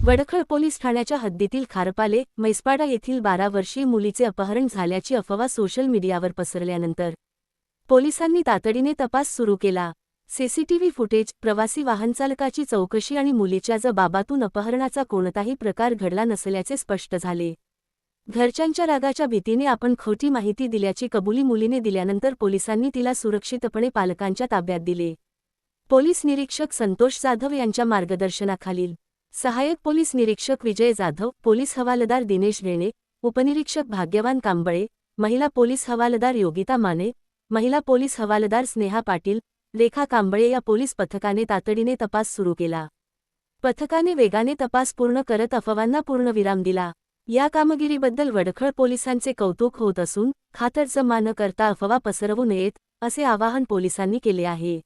Wadkhal police ठाण्याच्या हद्दीतील खारपाले मैसपाडा येथील 12 वर्षीय मुलीचे अपहरण झाल्याची अफवा सोशल मीडियावर पसरल्यानंतर पोलिसांनी तातडीने तपास सुरू केला। सीसीटीव्ही फुटेज, प्रवासी वाहनचालकाची चौकशी आणि मुलीच्या जबाबातून अपहरणाचा कोणताही प्रकार घडला नसल्याचे स्पष्ट झाले। घरच्यांच्या रागाच्या भीतीने आपण खोटी माहिती दिल्याची कबुली मुलीने दिल्यानंतर पोलिसांनी तिला सुरक्षितपणे पालकांच्या ताब्यात दिले। पोलीस निरीक्षक संतोष जाधव यांच्या मार्गदर्शनाखालील सहाय्यक पोलीस निरीक्षक विजय जाधव, पोलीस हवालदार दिनेश रेणे, उपनिरीक्षक भाग्यवान कांबळे, महिला पोलीस हवालदार योगिता माने, महिला पोलीस हवालदार स्नेहा पाटील, रेखा कांबळे या पोलीस पथकाने तातडीने तपास सुरू केला। पथकाने वेगाने तपास पूर्ण करत अफवांना पूर्णविराम दिला। या कामगिरीबद्दल वडखळ पोलिसांचे कौतुक होत असून खातरजमा न करता अफवा पसरवू नयेत असे आवाहन पोलिसांनी केले आहे।